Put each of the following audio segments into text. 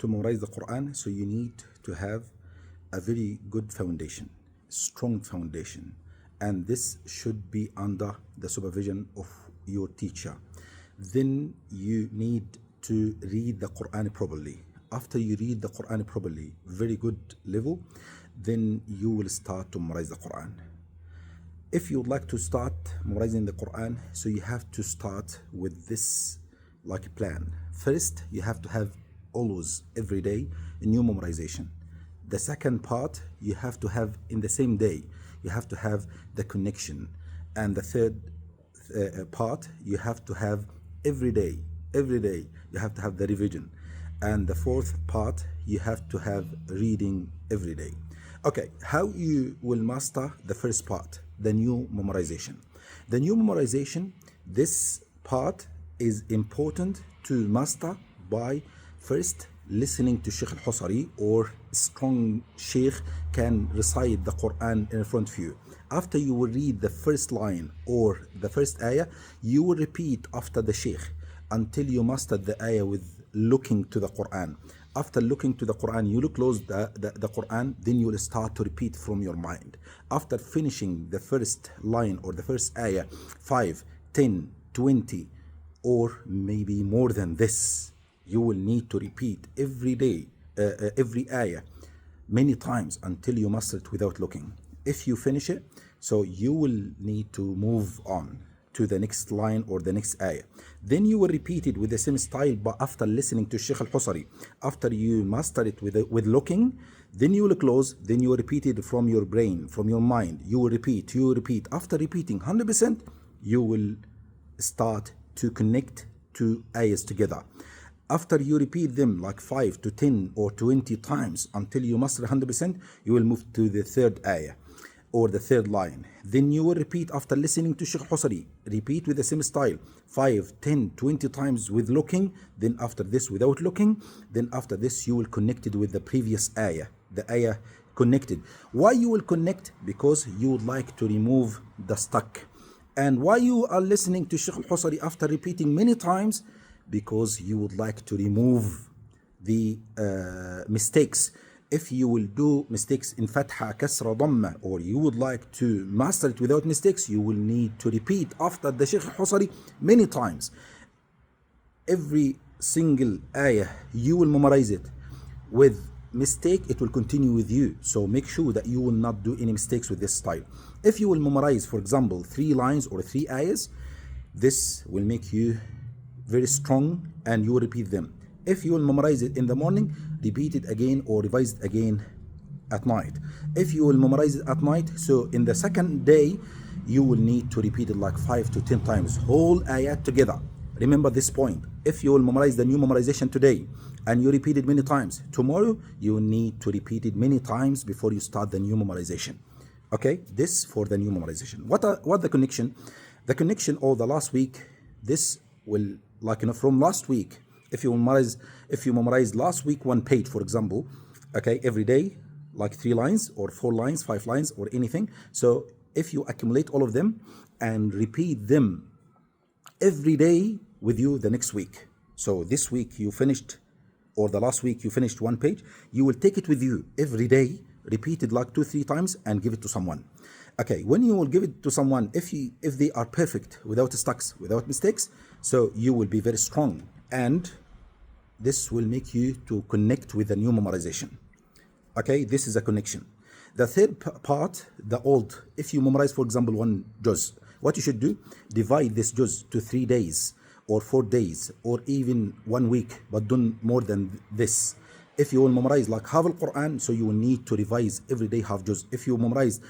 to memorize the Quran, so you need to have a very good foundation, strong foundation, and this should be under the supervision of your teacher. Then you need to read the Quran properly. After you read the Quran properly, very good level, then you will start to memorize the Quran. If you would like to start memorizing the Quran, so you have to start with this like plan. First, you have to have always every day a new memorization. The second part, you have to have in the same day, you have to have the connection. And the third part, you have to have every day, you have to have the revision. And the fourth part, you have to have reading every day. Okay, how you will master the first part, the new memorization. The new memorization, this part is important to master by first listening to Sheikh al-Husari, or strong Sheikh can recite the Quran in front of you. After you will read the first line or the first ayah, you will repeat after the Sheikh until you master the ayah with looking to the Quran. After looking to the Quran, you will close the Quran, then you will start to repeat from your mind. After finishing the first line or the first ayah, 5, 10, 20, or maybe more than this, you will need to repeat every day, every ayah, many times until you master it without looking. If you finish it, so you will need to move on to the next line or the next ayah. Then you will repeat it with the same style, but after listening to Sheikh al-Husari. After you master it with looking, then you will close, then you will repeat it from your brain, from your mind. You will repeat. After repeating 100%, you will start to connect two ayahs together. After you repeat them like 5 to 10 or 20 times until you master 100%, you will move to the third ayah or the third line. Then you will repeat after listening to Sheikh Husari. Repeat with the same style, 5, 10, 20 times with looking. Then after this without looking. Then after this you will connect it with the previous ayah, the ayah connected. Why you will connect? Because you would like to remove the stuck. And why you are listening to Sheikh Husari after repeating many times? Because you would like to remove the mistakes. If you will do mistakes in Fatha, Kasra, Dhamma, or you would like to master it without mistakes, you will need to repeat after the Sheikh Husari many times. Every single ayah, you will memorize it. With mistake, it will continue with you. So make sure that you will not do any mistakes with this style. If you will memorize, for example, 3 lines or 3 ayahs, this will make you very strong and you will repeat them. If you will memorize it in the morning, repeat it again or revise it again at night. If you will memorize it at night, so in the second day, you will need to repeat it like 5 to 10 times, whole ayah together. Remember this point. If you will memorize the new memorization today and you repeat it many times, tomorrow you will need to repeat it many times before you start the new memorization. Okay, this for the new memorization. What the connection? The connection or the last week, this will from last week. If you memorize last week 1 page, for example, okay, every day, like 3 lines or 4 lines, 5 lines or anything. So if you accumulate all of them and repeat them every day with you the next week. So this week you finished, or the last week you finished 1 page, you will take it with you every day, repeat it like 2-3 times and give it to someone. Okay, when you will give it to someone, if they are perfect, without stucks, without mistakes, so you will be very strong, and this will make you to connect with the new memorization. Okay, this is a connection. The third part, the old, if you memorize, for example, 1 juz, what you should do, divide this juz to 3 days or 4 days or even 1 week, but don't more than this. If you will memorize like half al-Quran, so you will need to revise every day half juz. If you memorize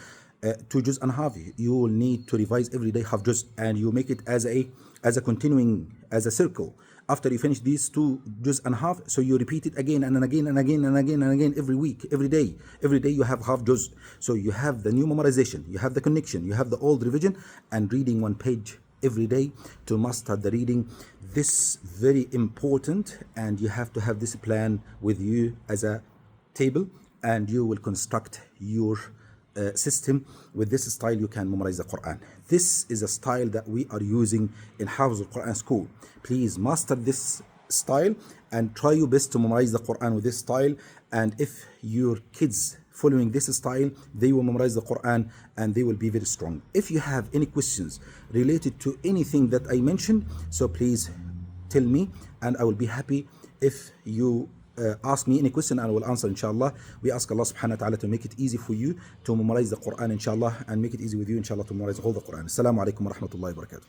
2 juz and a half, you will need to revise every day half juz, and you make it as a continuing, as a circle. After you finish these 2 juz and a half, so you repeat it again and again and again and again and again every week, every day. Every day you have half juz. So you have the new memorization, you have the connection, you have the old revision, and reading 1 page every day to master the reading. This very important, and you have to have this plan with you as a table, and you will construct your system. With this style you can memorize the Quran. This is a style that we are using in Hafiz al-Quran school. Please master this style and try your best to memorize the Quran with this style. And if your kids following this style, they will memorize the Quran and they will be very strong. If you have any questions related to anything that I mentioned, so please tell me, and I will be happy if you ask me any question and I will answer, inshallah. We ask Allah subhanahu wa ta'ala to make it easy for you to memorize the Quran, inshallah, and make it easy with you, inshallah, to memorize all the Quran. Assalamu alaikum wa rahmatullahi wa barakatuh.